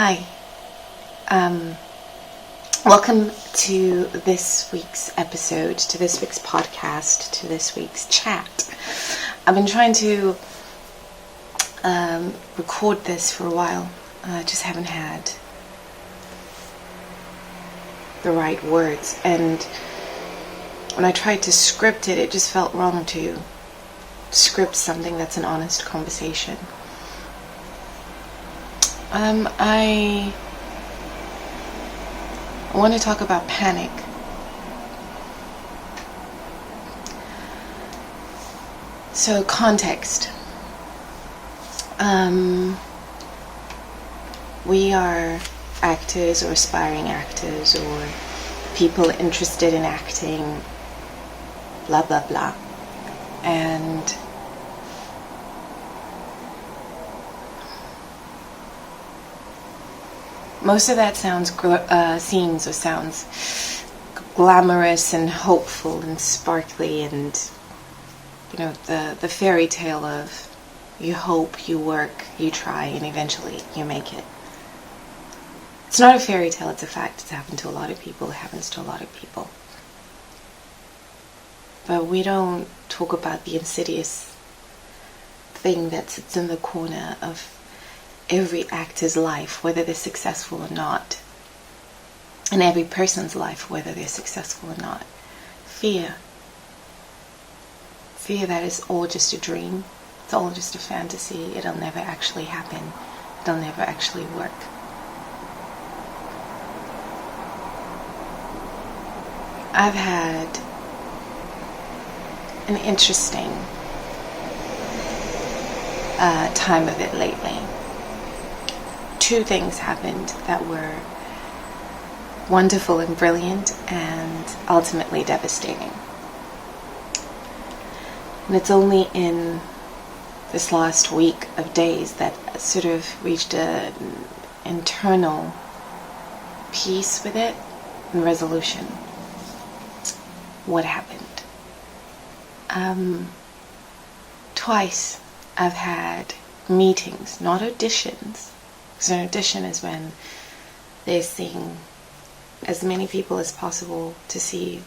Hi. Um, Welcome to this week's episode, to this week's podcast, to this week's chat. I've been trying to record this for a while. I just haven't had the right words. And when I tried to script it, it just felt wrong to script something that's an honest conversation. I want to talk about panic. So, context. We are actors or aspiring actors or people interested in acting, blah, blah, blah. And most of that sounds sounds glamorous and hopeful and sparkly, and the fairy tale of you hope, you work, you try, and eventually you make it. It's not a fairy tale, it's a fact. It's happened to a lot of people. It happens to a lot of people. But we don't talk about the insidious thing that sits in the corner of every actor's life, whether they're successful or not, and every person's life, whether they're successful or not. Fear that is all just a dream. It's all just a fantasy. It'll never actually happen. It'll never actually work. I've had an interesting time of it lately. Two things happened that were wonderful and brilliant and ultimately devastating. And it's only in this last week of days that I sort of reached an internal peace with it and resolution. What happened? Twice I've had meetings, not auditions. So an audition is when they're seeing as many people as possible to see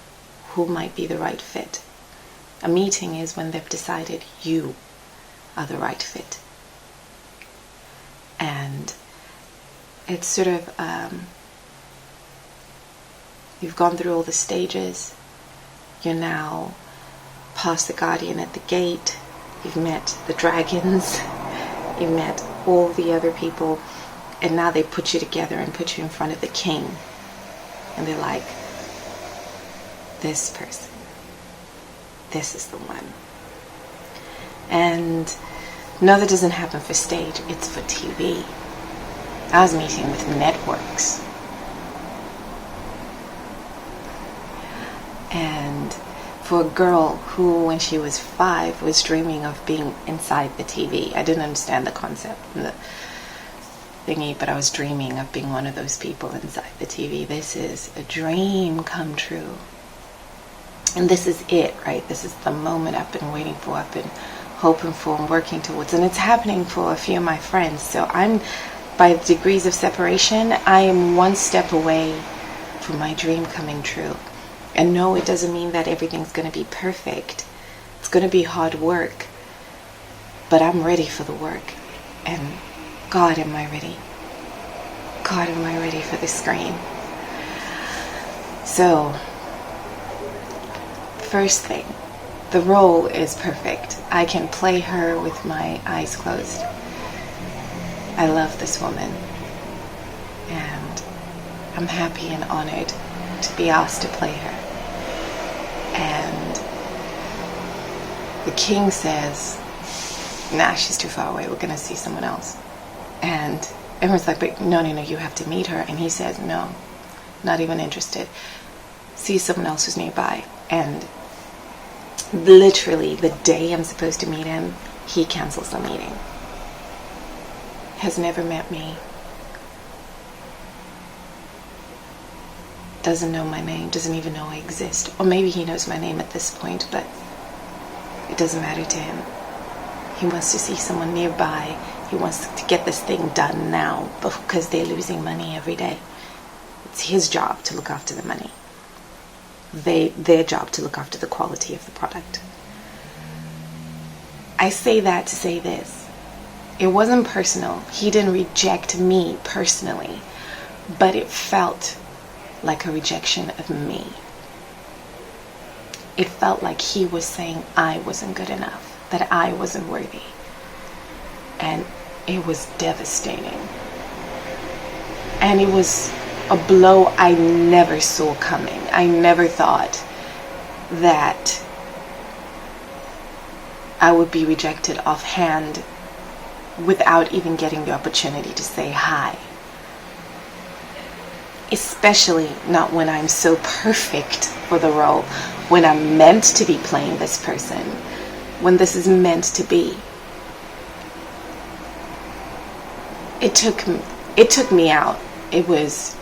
who might be the right fit. A meeting is when they've decided you are the right fit. And it's sort of, you've gone through all the stages. You're now past the guardian at the gate. You've met the dragons. You've met all the other people. And now they put you together and put you in front of the king. And they're like, this person. This is the one. And no, that doesn't happen for stage. It's for TV. I was meeting with networks. And for a girl who, when she was 5, was dreaming of being inside the TV. I didn't understand the concept and the thingy, but I was dreaming of being one of those people inside the TV. This is a dream come true. And this is it, right? This is the moment I've been waiting for, I've been hoping for and working towards. And it's happening for a few of my friends. So I'm, by degrees of separation, I am one step away from my dream coming true. And no, it doesn't mean that everything's going to be perfect. It's going to be hard work. But I'm ready for the work. And God, am I ready? God, am I ready for the screen? So, first thing, the role is perfect. I can play her with my eyes closed. I love this woman. And I'm happy and honored to be asked to play her. And the king says, nah, she's too far away. We're going to see someone else. And everyone's like, but no, you have to meet her. And he says, no, not even interested. See someone else who's nearby. And literally the day I'm supposed to meet him, he cancels the meeting. Has never met me. Doesn't know my name, doesn't even know I exist. Or maybe he knows my name at this point, but it doesn't matter to him. He wants to see someone nearby. He wants to get this thing done now because they're losing money every day. It's his job to look after the money. Their job to look after the quality of the product. I say that to say this. It wasn't personal. He didn't reject me personally, but it felt like a rejection of me. It felt like he was saying I wasn't good enough, that I wasn't worthy. And it was devastating. And it was a blow I never saw coming. I never thought that I would be rejected offhand without even getting the opportunity to say hi. Especially not when I'm so perfect for the role, when I'm meant to be playing this person, when this is meant to be. It took me out. It was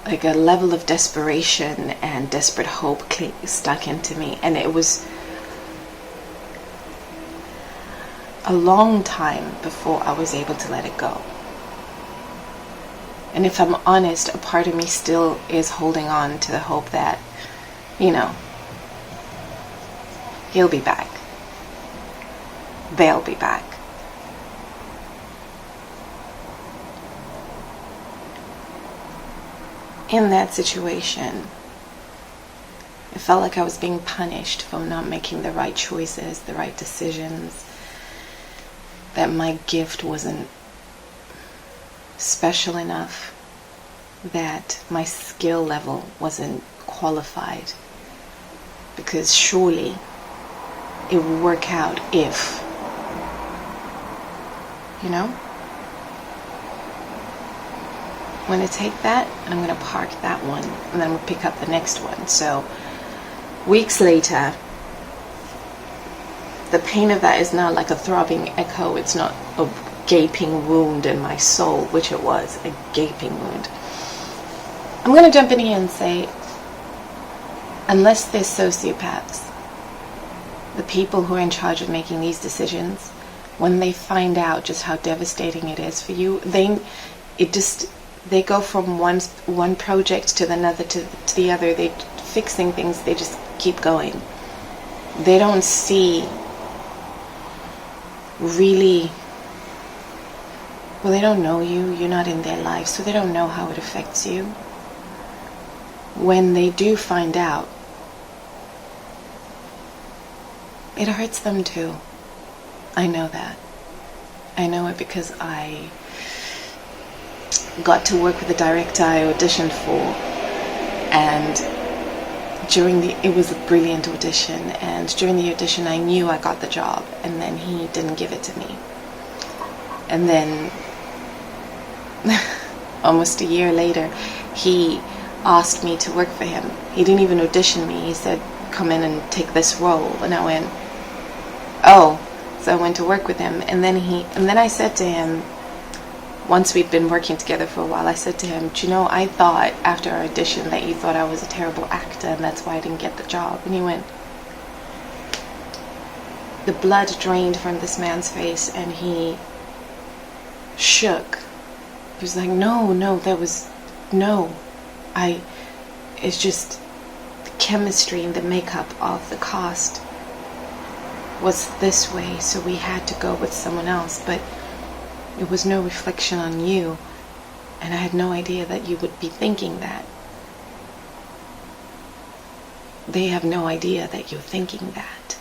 like a level of desperation and desperate hope stuck into me, and it was a long time before I was able to let it go. And if I'm honest, a part of me still is holding on to the hope that, he'll be back. They'll be back. In that situation, it felt like I was being punished for not making the right choices, the right decisions, that my gift wasn't special enough, that my skill level wasn't qualified, because surely it would work out if, I'm going to take that and I'm going to park that one, and then we'll pick up the next one. So weeks later, the pain of that is now like a throbbing echo. It's not a gaping wound in my soul, which it was, a gaping wound. I'm going to jump in here and say, unless they're sociopaths, the people who are in charge of making these decisions, when they find out just how devastating it is for you, they go from one project to another to the other. They fixing things. They just keep going. They don't see really. Well, they don't know you. You're not in their life, so they don't know how it affects you. When they do find out, it hurts them too. I know that. I know it because I got to work with the director I auditioned for, and it was a brilliant audition, and during the audition I knew I got the job, and then he didn't give it to me. And then almost a year later, he asked me to work for him. He didn't even audition me. He said, come in and take this role. And I went, oh. So I went to work with him, and then I said to him, once we'd been working together for a while, I said to him, do you know, I thought after our audition that you thought I was a terrible actor, and that's why I didn't get the job. And he went, the blood drained from this man's face, and he shook. He was like, it's just the chemistry and the makeup of the cast was this way, so we had to go with someone else, but it was no reflection on you, and I had no idea that you would be thinking that. They have no idea that you're thinking that.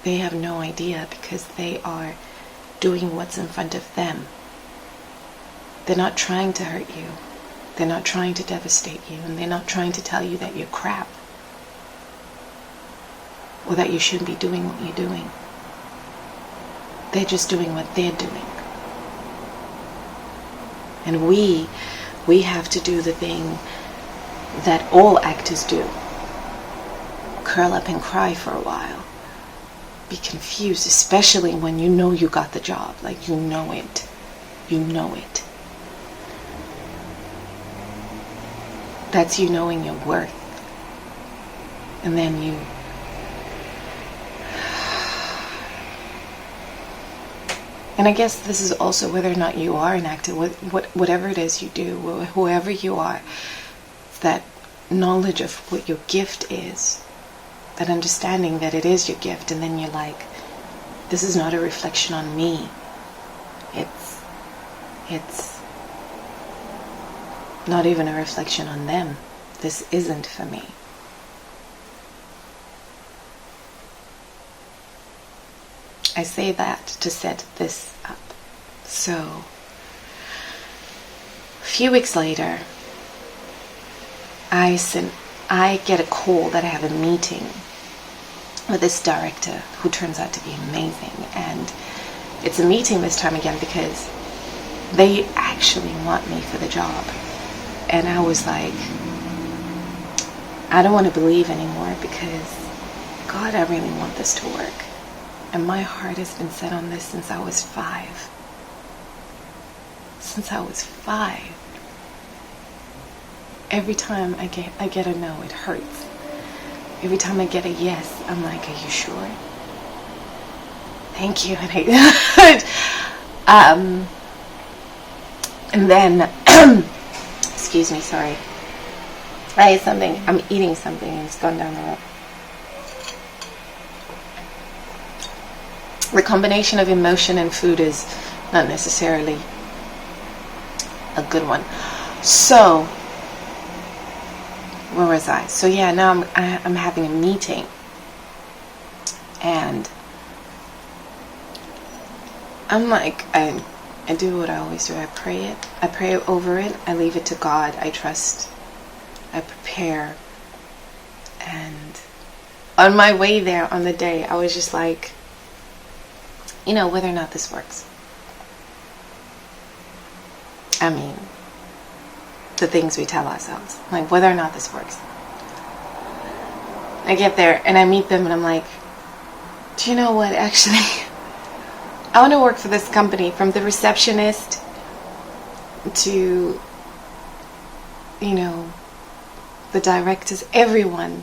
They have no idea because they are doing what's in front of them. They're not trying to hurt you. They're not trying to devastate you, and they're not trying to tell you that you're crap, or that you shouldn't be doing what you're doing. They're just doing what they're doing. And we have to do the thing that all actors do. Curl up and cry for a while. Be confused, especially when you know you got the job. Like, you know it. You know it. That's you knowing your worth. And then And I guess this is also whether or not you are an actor, whatever it is you do, whoever you are, that knowledge of what your gift is, that understanding that it is your gift, and then you're like, this is not a reflection on me. It's not even a reflection on them. This isn't for me. I say that to set this up. So, a few weeks later, I get a call that I have a meeting with this director who turns out to be amazing. And it's a meeting this time again because they actually want me for the job. And I was like, I don't want to believe anymore because, God, I really want this to work. And my heart has been set on this since I was 5. Since I was 5. Every time I get a no, it hurts. Every time I get a yes, I'm like, are you sure? Thank you. And then, excuse me, sorry. I ate something, I'm eating something and it's gone down the road. The combination of emotion and food is not necessarily a good one. So, where was I? So yeah, now I'm having a meeting, and I'm like, I do what I always do. I pray it. I pray over it. I leave it to God. I trust. I prepare. And on my way there on the day, I was just like, whether or not this works. I mean, the things we tell ourselves, like whether or not this works. I get there and I meet them and I'm like, do you know what, actually, I want to work for this company, from the receptionist to, the directors, everyone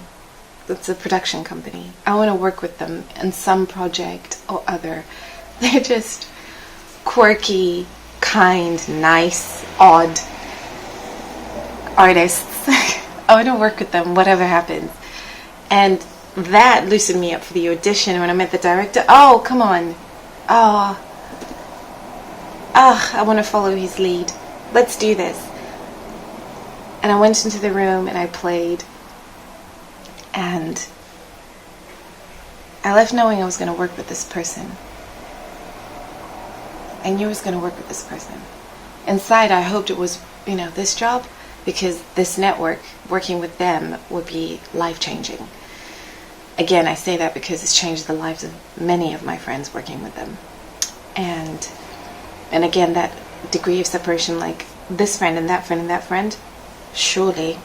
that's a production company. I want to work with them in some project or other. They're just quirky, kind, nice, odd artists. I want to work with them, whatever happens. And that loosened me up for the audition. When I met the director, oh, come on. I want to follow his lead. Let's do this. And I went into the room and I played. And I left knowing I was going to work with this person. I knew I was going to work with this person. Inside, I hoped it was, this job, because this network, working with them, would be life-changing. Again, I say that because it's changed the lives of many of my friends working with them. And again, that degree of separation, like this friend and that friend and that friend, surely,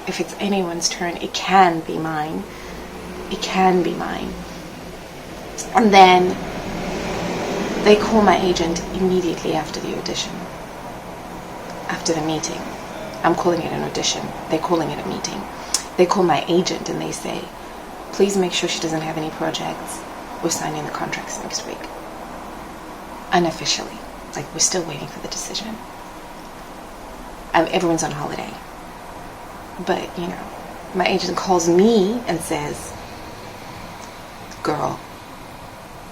if it's anyone's turn, it can be mine. It can be mine. And then they call my agent immediately after the audition. After the meeting. I'm calling it an audition. They're calling it a meeting. They call my agent and they say, please make sure she doesn't have any projects. We're signing the contracts next week. Unofficially. Like, we're still waiting for the decision. Everyone's on holiday. But, my agent calls me and says, girl,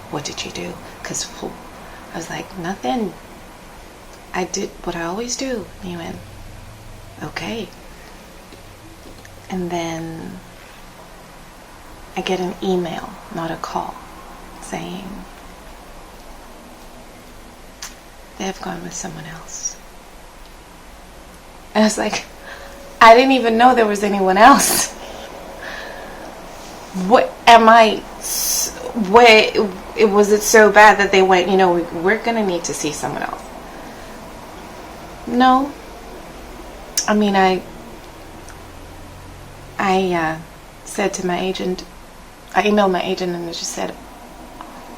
what did you do? Because I was like, nothing. I did what I always do. And he went, okay. And then I get an email, not a call, saying they have gone with someone else. And I was like, I didn't even know there was anyone else. What am I? Was it so bad that they went, we're going to need to see someone else? No. I mean, I said to my agent, I emailed my agent and I just said,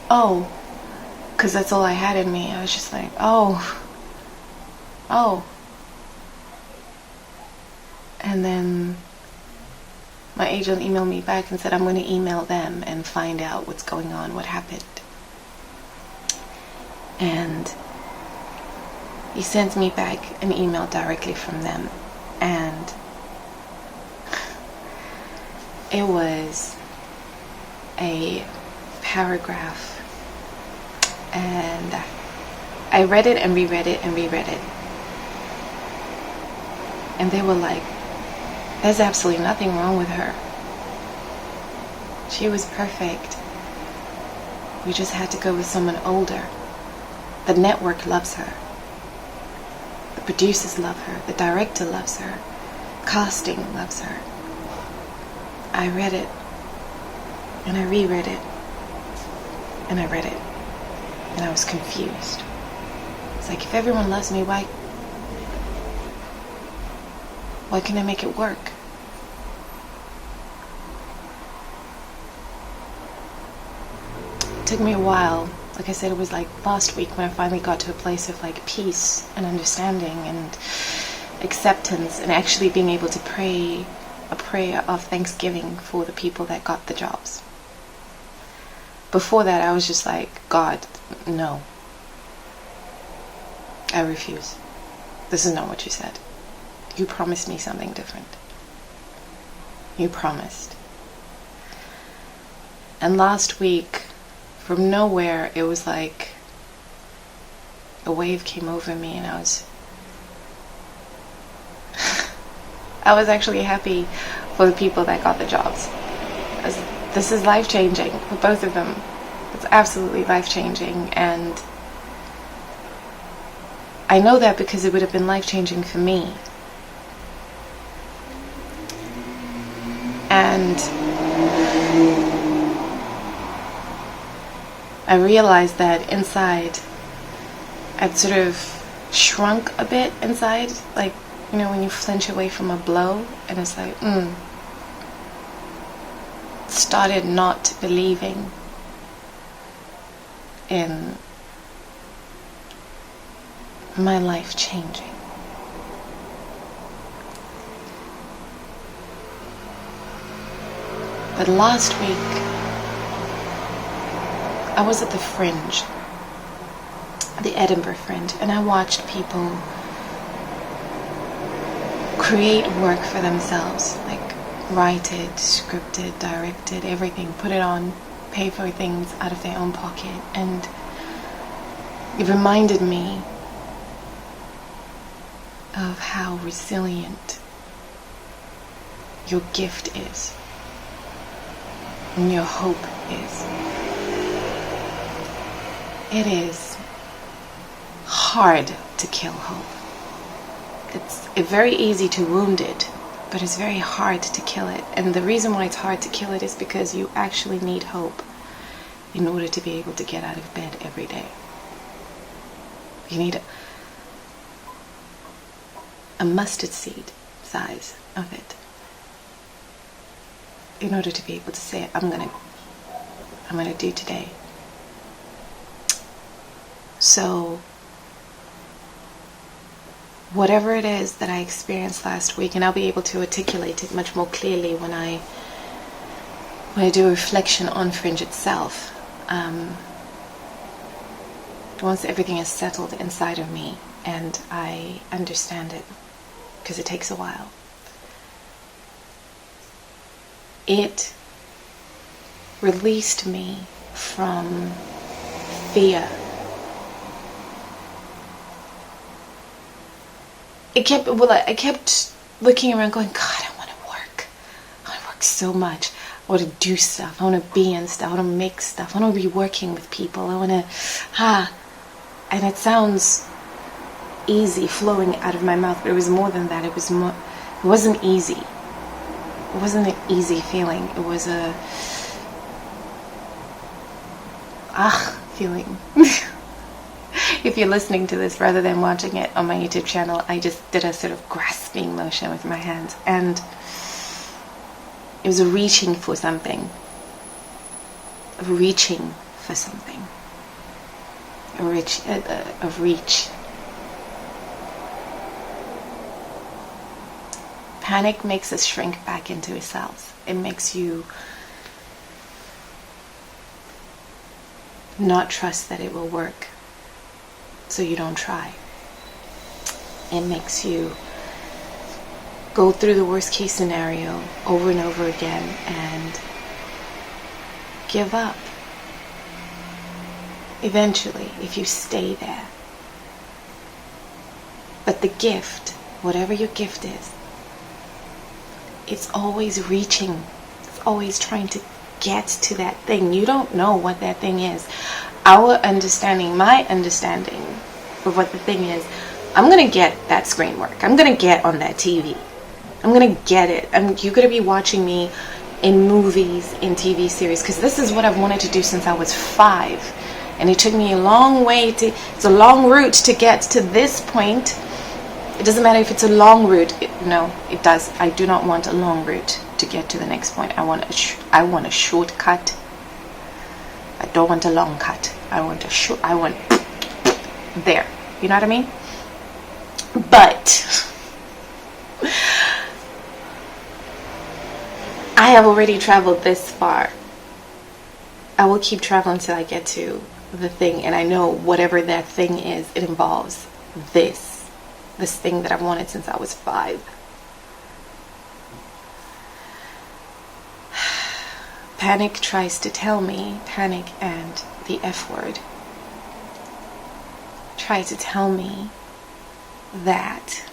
oh, because that's all I had in me. I was just like, oh. And then my agent emailed me back and said, I'm going to email them and find out what's going on, what happened. And he sent me back an email directly from them, and it was a paragraph, and I read it and reread it and reread it, and they were like, there's absolutely nothing wrong with her. She was perfect. We just had to go with someone older. The network loves her. The producers love her. The director loves her. Casting loves her. I read it, and I reread it, and I read it, and I was confused. It's like, if everyone loves me, why can't I make it work? It took me a while. Like I said, it was like last week when I finally got to a place of like peace and understanding and acceptance, and actually being able to pray a prayer of thanksgiving for the people that got the jobs. Before that, I was just like, God, no. I refuse. This is not what you said. You promised me something different. You promised. And last week, from nowhere, it was like a wave came over me, and I was actually happy for the people that got the jobs. This is life-changing for both of them. It's absolutely life-changing, and I know that because it would have been life-changing for me. And I realized that inside, I'd sort of shrunk a bit inside, like, you know, when you flinch away from a blow, and it's like, started not believing in my life changing. But last week, I was at the Fringe, the Edinburgh Fringe, and I watched people create work for themselves, like write it, script it, direct it, everything, put it on, pay for things out of their own pocket. And it reminded me of how resilient your gift is and your hope is. It is hard to kill hope. It's very easy to wound it, but it's very hard to kill it. And the reason why it's hard to kill it is because you actually need hope in order to be able to get out of bed every day. You need a mustard seed size of it in order to be able to say, I'm gonna do today. So whatever it is that I experienced last week, and I'll be able to articulate it much more clearly when I do a reflection on Fringe itself, once everything is settled inside of me and I understand it, because it takes a while. It released me from fear. I kept looking around going, God, I want to work so much. I want to do stuff. I want to be in stuff. I want to make stuff. I want to be working with people. I want to, and it sounds easy flowing out of my mouth, but it was more than that. It wasn't easy. It wasn't an easy feeling. It was a feeling. If you're listening to this rather than watching it on my YouTube channel, I just did a sort of grasping motion with my hands, and it was a reaching for something. A reach. Panic makes us shrink back into ourselves. It makes you not trust that it will work. so you don't try. It makes you go through the worst case scenario over and over again and give up. Eventually, if you stay there. But the gift, whatever your gift is, it's always reaching. It's always trying to get to that thing. You don't know what that thing is. Our understanding, my understanding of what the thing is, I'm going to get that screen work. I'm going to get on that TV. I'm going to get it. You're going to be watching me in movies, in TV series, because this is what I've wanted to do since I was 5. And it took me a long way it's a long route to get to this point. It doesn't matter if it's a long route. No, it does. I do not want a long route to get to the next point. I want a shortcut. I don't want a long cut. I want there. You know what I mean? But I have already traveled this far. I will keep traveling until I get to the thing, and I know whatever that thing is, it involves this thing that I've wanted since I was 5. Panic tries to tell me, panic and the F word, try to tell me that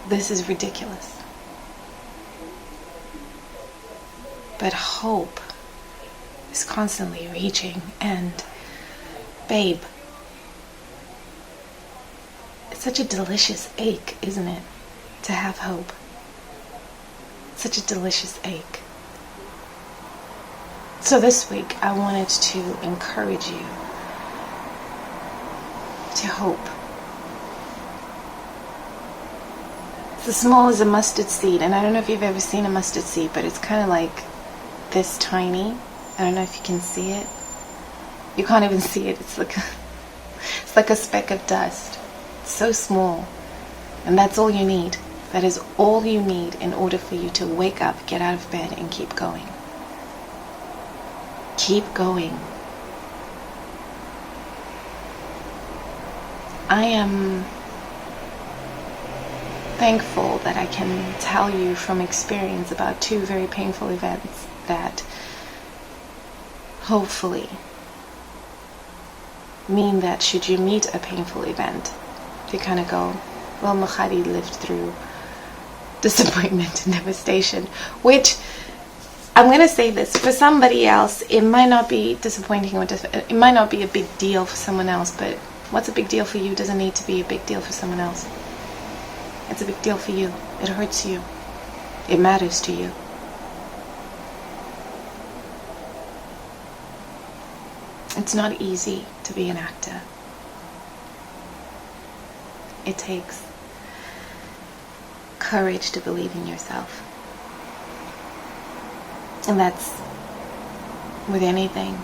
this is ridiculous. But hope is constantly reaching, and babe, it's such a delicious ache, isn't it, to have hope? Such a delicious ache. So this week I wanted to encourage you to hope. It's as small as a mustard seed, and I don't know if you've ever seen a mustard seed, but it's kind of like this tiny. I don't know if you can see it. You can't even see it. It's like a speck of dust. It's so small. And that's all you need. That is all you need in order for you to wake up, get out of bed, and keep going. Keep going. I am thankful that I can tell you from experience about 2 very painful events that hopefully mean that should you meet a painful event, you kind of go, well, Makhadi lived through disappointment and devastation, which I'm going to say this, for somebody else it might not be disappointing, or it might not be a big deal for someone else, but what's a big deal for you doesn't need to be a big deal for someone else. It's a big deal for you. It hurts you. It matters to you. It's not easy to be an actor. It takes courage to believe in yourself. And that's with anything.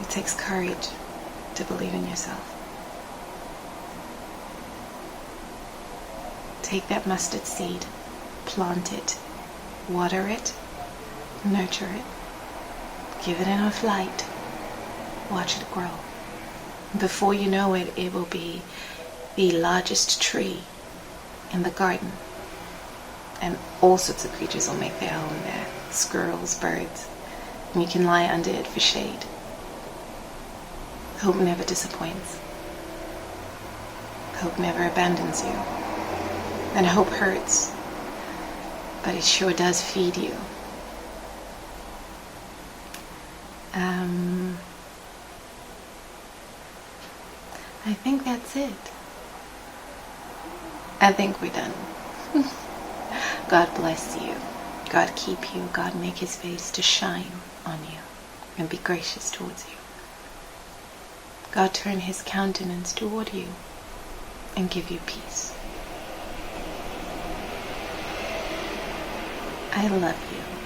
It takes courage to believe in yourself. Take that mustard seed, plant it, water it, nurture it, give it enough light, watch it grow. Before you know it, it will be the largest tree in the garden. And all sorts of creatures will make their home there. Squirrels, birds. And you can lie under it for shade. Hope never disappoints. Hope never abandons you. And hope hurts, but it sure does feed you. I think that's it. I think we're done. God bless you. God keep you. God make his face to shine on you and be gracious towards you. God turn his countenance toward you and give you peace. I love you.